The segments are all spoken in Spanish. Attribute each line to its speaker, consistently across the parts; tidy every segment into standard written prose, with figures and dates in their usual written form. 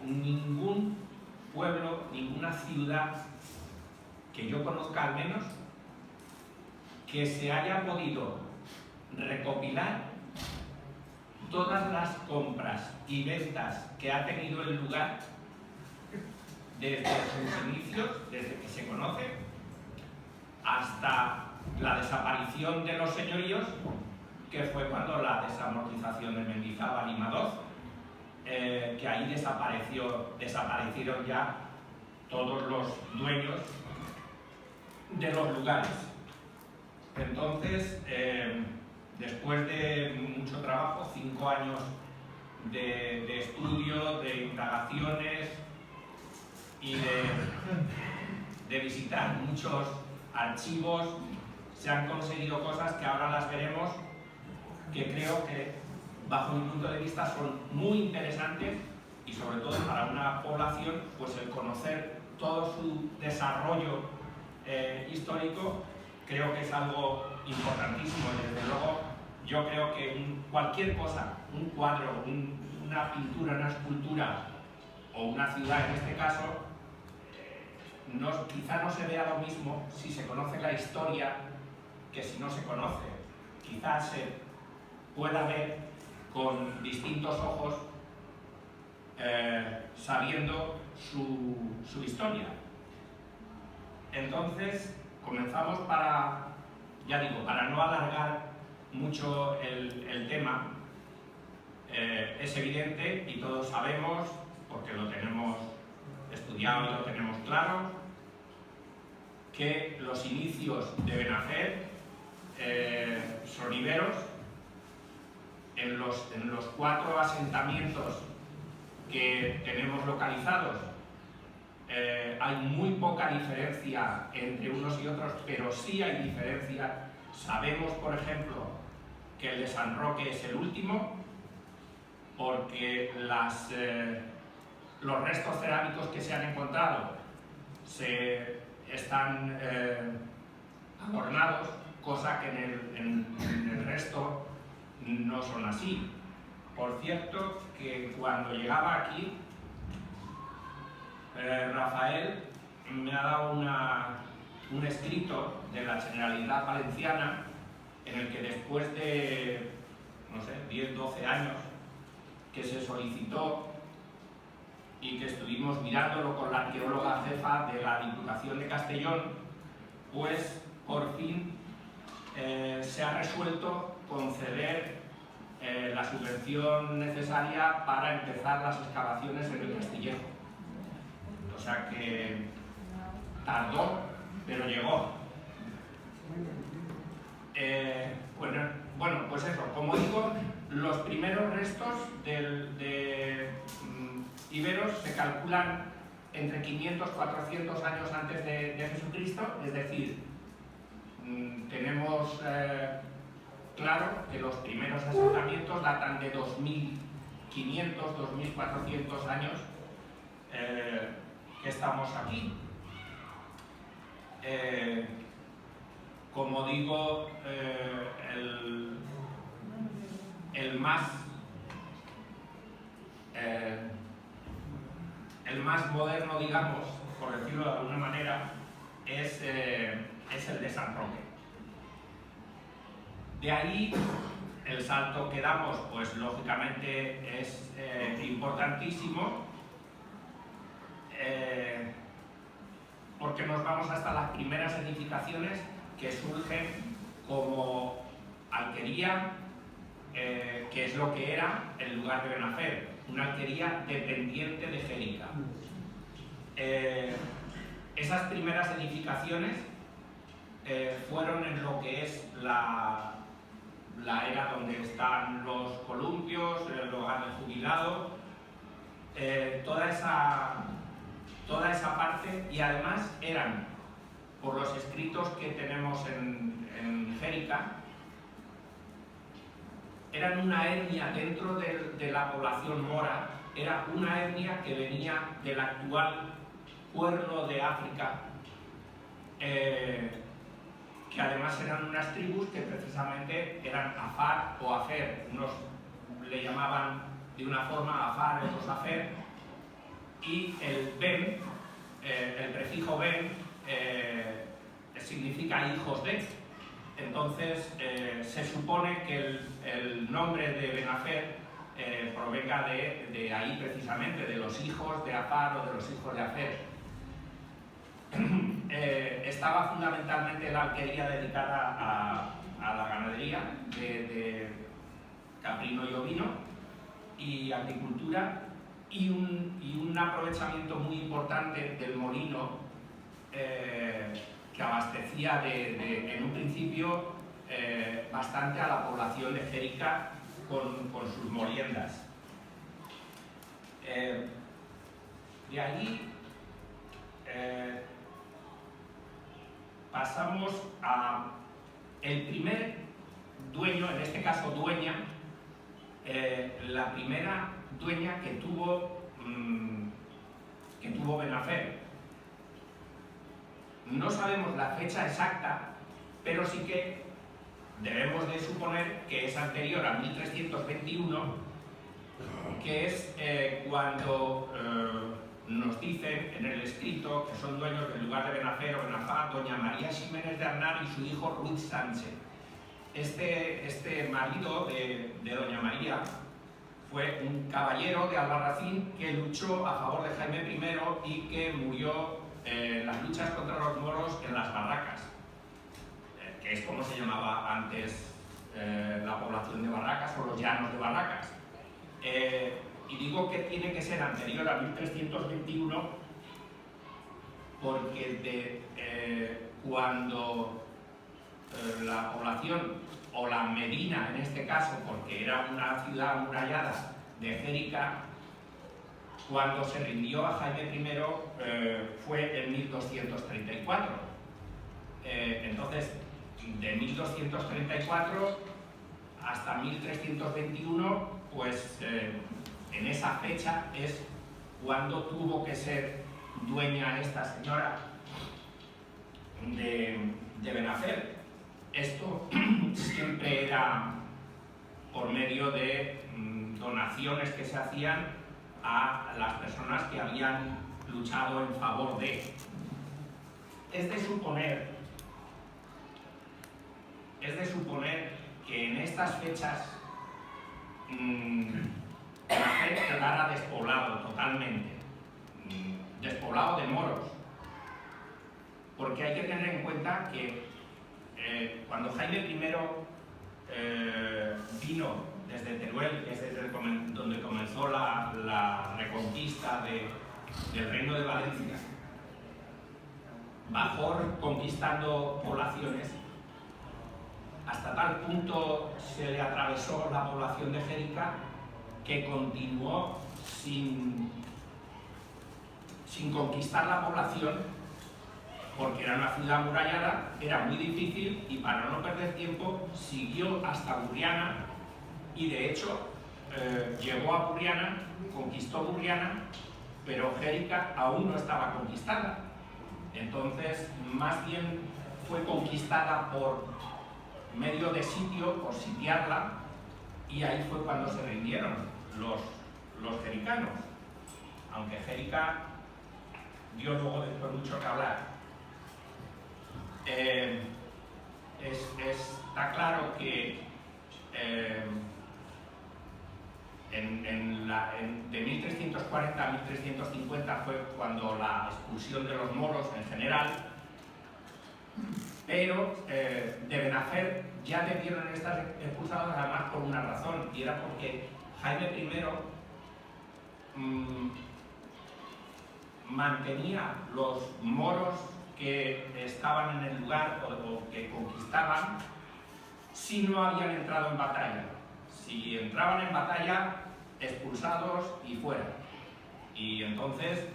Speaker 1: ningún pueblo, ninguna ciudad que yo conozca al menos, que se haya podido recopilar todas las compras y ventas que ha tenido el lugar desde sus inicios, desde que se conoce, hasta la desaparición de los señoríos, que fue cuando la desamortización de Mendizábal y Madoz, que ahí desaparecieron ya todos los dueños de los lugares. Entonces, después de mucho trabajo, 5 años de estudio, de indagaciones y de visitar muchos archivos, se han conseguido cosas que ahora las veremos, que creo que bajo mi punto de vista son muy interesantes, y sobre todo para una población, pues el conocer todo su desarrollo histórico creo que es algo importantísimo. Desde luego, yo creo que cualquier cosa, un cuadro, una pintura, una escultura o una ciudad en este caso, quizá no se vea lo mismo si se conoce la historia que si no se conoce. Quizás se pueda ver con distintos ojos sabiendo su historia. Entonces, comenzamos ya digo, para no alargar mucho el tema. Es evidente y todos sabemos, porque lo tenemos estudiado y lo tenemos claro, que los inicios de Benacer son iberos. En los 4 asentamientos que tenemos localizados hay muy poca diferencia entre unos y otros, pero sí hay diferencia. Sabemos, por ejemplo, que el de San Roque es el último, porque los restos cerámicos que se han encontrado están adornados, cosa que en el resto no son así. Por cierto, que cuando llegaba aquí, Rafael me ha dado un escrito de la Generalitat Valenciana en el que después de, no sé, 10-12 años que se solicitó y que estuvimos mirándolo con la arqueóloga jefa de la Diputación de Castellón, pues por fin se ha resuelto conceder la subvención necesaria para empezar las excavaciones en el Castillejo. O sea que tardó, pero llegó. Bueno, pues eso, como digo, los primeros restos de iberos se calculan entre 500 y 400 años antes de Jesucristo, es decir, tenemos claro que los primeros asentamientos datan de 2500, 2400 años que estamos aquí. Como digo, el más moderno, digamos, por decirlo de alguna manera, es el de San Roque. De ahí el salto que damos, pues lógicamente es importantísimo, porque nos vamos hasta las primeras edificaciones que surgen como alquería, que es lo que era el lugar de Benacer, una alquería dependiente de Xérica. Esas primeras edificaciones fueron en lo que es la era donde están los columpios, el hogar del jubilado, toda esa parte, y además eran, por los escritos que tenemos en Xérica, eran una etnia dentro de la población mora, era una etnia que venía del actual Cuerno de África, que además eran unas tribus que precisamente eran Afar o Afer, unos le llamaban de una forma Afar, otros Afer, y el ben, el prefijo ben, significa hijos de. Entonces se supone que el nombre de Benafer provenga de ahí precisamente, de los hijos de Afar o de los hijos de Afer. Estaba fundamentalmente la alquería dedicada a la ganadería de caprino y ovino y agricultura, y un aprovechamiento muy importante del molino que abastecía en un principio bastante a la población de Jérica con sus moliendas. De allí pasamos a el primer dueño, en este caso dueña, la primera dueña que tuvo Benafer. No sabemos la fecha exacta, pero sí que debemos de suponer que es anterior a 1321, que es cuando nos dicen en el escrito que son dueños del lugar de Benafer o Benafá doña María Ximénez de Arnar y su hijo Ruiz Sánchez. Este marido de doña María fue un caballero de Albarracín que luchó a favor de Jaime I y que murió en las luchas contra los moros en las Barracas, que es como se llamaba antes la población de Barracas o los llanos de Barracas. Y digo que tiene que ser anterior a 1321 porque cuando la población, o la Medina en este caso, porque era una ciudad amurallada de Jérica, cuando se rindió a Jaime I fue en 1234. Entonces, de 1234 hasta 1321, pues en esa fecha es cuando tuvo que ser dueña esta señora de Benafer. Esto siempre era por medio de donaciones que se hacían a las personas que habían luchado en favor de. Es de suponer que en estas fechas Benafer quedara despoblado totalmente, despoblado de moros, porque hay que tener en cuenta que cuando Jaime I vino desde Teruel, que es donde comenzó la reconquista del Reino de Valencia, bajó conquistando poblaciones, hasta tal punto se le atravesó la población de Jérica que continuó sin conquistar la población, porque era una ciudad amurallada, era muy difícil, y para no perder tiempo siguió hasta Burriana, y de hecho llegó a Burriana, conquistó Burriana, pero Jérica aún no estaba conquistada. Entonces, más bien fue conquistada por medio de sitio, por sitiarla, y ahí fue cuando se rindieron los jericanos, aunque Jérica dio luego después mucho que hablar. Está claro que de 1340 a 1350 fue cuando la expulsión de los moros en general, pero de Benafer ya debieron estar expulsados además por una razón, y era porque Jaime I mantenía los moros que estaban en el lugar o que conquistaban si no habían entrado en batalla. Si entraban en batalla, expulsados y fuera. Y entonces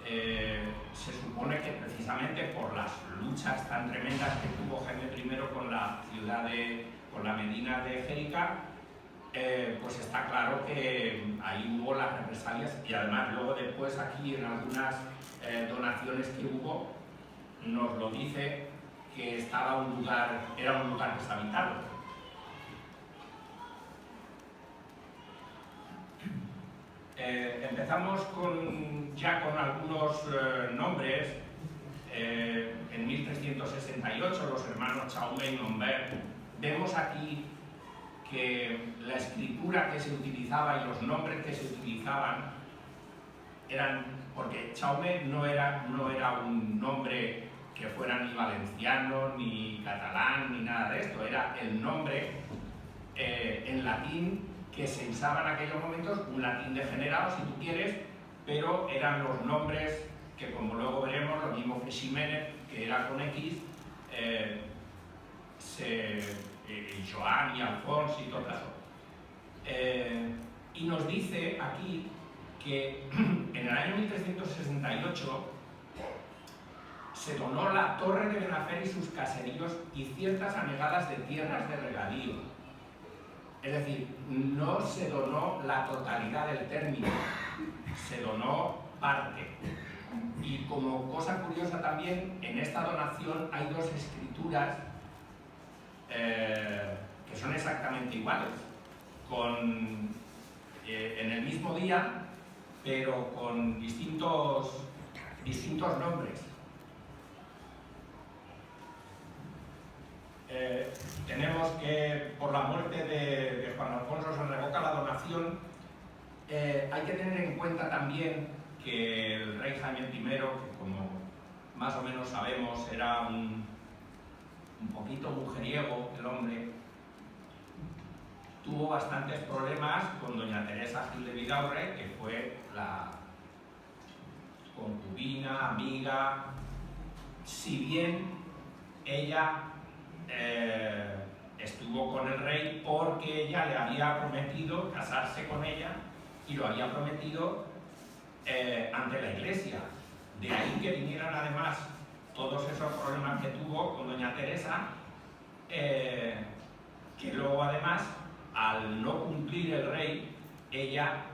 Speaker 1: se supone que precisamente por las luchas tan tremendas que tuvo Jaime I con la ciudad con la Medina de Jérica, pues está claro que ahí hubo las represalias, y además luego después aquí en algunas donaciones que hubo nos lo dice que era un lugar deshabitado. Empezamos ya con algunos nombres. En 1368 los hermanos Chaume y Nombert. Vemos aquí que la escritura que se utilizaba y los nombres que se utilizaban eran, porque Chaume no era un nombre que fuera ni valenciano, ni catalán, ni nada de esto, era el nombre en latín que se usaba en aquellos momentos, un latín degenerado si tú quieres, pero eran los nombres que, como luego veremos, lo mismo que Ximénez, que era con X, Joan y Alfons y todo eso. Y nos dice aquí que en el año 1368 se donó la torre de Benafer y sus caseríos y ciertas anegadas de tierras de regadío. Es decir, no se donó la totalidad del término, se donó parte. Y como cosa curiosa también, en esta donación hay dos escrituras que son exactamente iguales, en el mismo día, pero con distintos nombres. Tenemos que por la muerte de Juan Alfonso se revoca la donación. Hay que tener en cuenta también que el rey Jaime I, que como más o menos sabemos era un poquito mujeriego el hombre, tuvo bastantes problemas con doña Teresa Gil de Vidaurre, que fue la concubina, amiga, si bien ella estuvo con el rey porque ella le había prometido casarse con ella y lo había prometido ante la iglesia. De ahí que vinieran además todos esos problemas que tuvo con doña Teresa, que luego además, al no cumplir el rey, ella,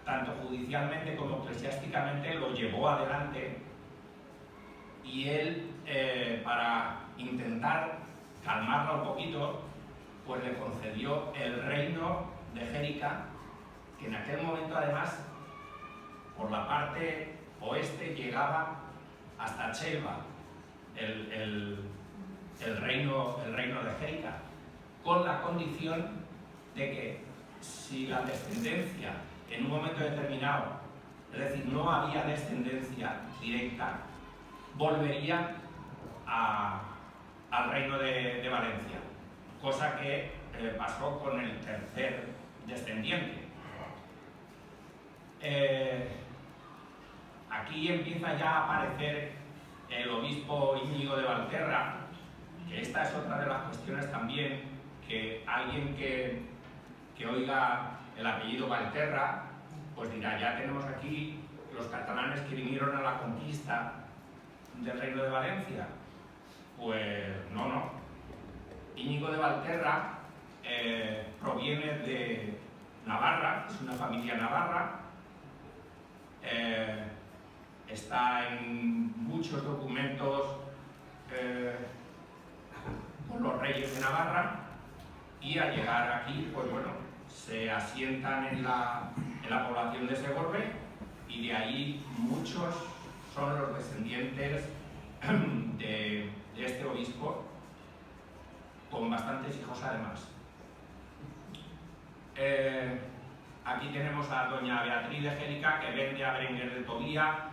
Speaker 1: tanto judicialmente como eclesiásticamente, lo llevó adelante y él, para intentar calmarla un poquito, pues le concedió el reino de Xérica, que en aquel momento además, por la parte oeste, llegaba hasta Chelva, el reino de Xérica, con la condición de que si la descendencia en un momento determinado, es decir, no había descendencia directa, volvería al reino de Valencia, cosa que pasó con el tercer descendiente. Aquí empieza ya a aparecer el obispo Íñigo de Valterra, que esta es otra de las cuestiones también, que alguien que oiga el apellido Valterra, pues dirá, ya tenemos aquí los catalanes que vinieron a la conquista del reino de Valencia. Pues no. Íñigo de Valterra proviene de Navarra, es una familia navarra, está en muchos documentos por los reyes de Navarra, y al llegar aquí, pues bueno, se asientan en la población de Segorbe, y de ahí muchos son los descendientes de este obispo, con bastantes hijos además. Aquí tenemos a doña Beatriz de Xérica, que vende a Berenguer de Tobía,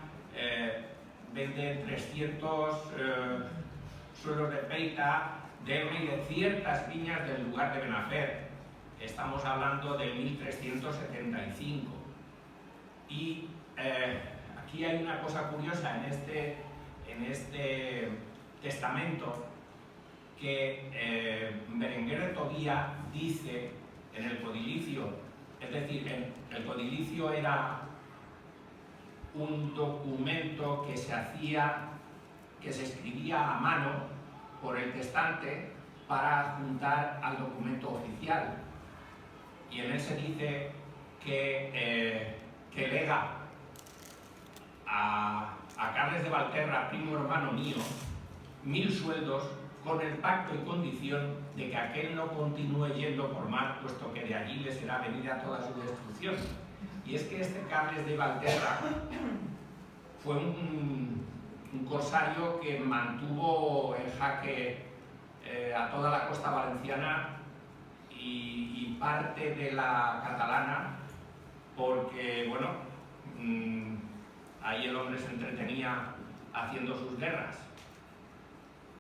Speaker 1: vende 300 suelos de peita, y de ciertas viñas del lugar de Benafer. Estamos hablando de 1375. Y aquí hay una cosa curiosa en este testamento, que Berenguer de Tobía dice en el codilicio, es decir, el codilicio era un documento que se escribía a mano por el testante para adjuntar al documento oficial, y en él se dice que lega a Carles de Valterra, primo hermano mío, 1000 sueldos con el pacto y condición de que aquel no continúe yendo por mar, puesto que de allí le será venida toda su destrucción. Y es que este Carles de Valterra fue un corsario que mantuvo en jaque a toda la costa valenciana y parte de la catalana, porque, bueno, ahí el hombre se entretenía haciendo sus guerras.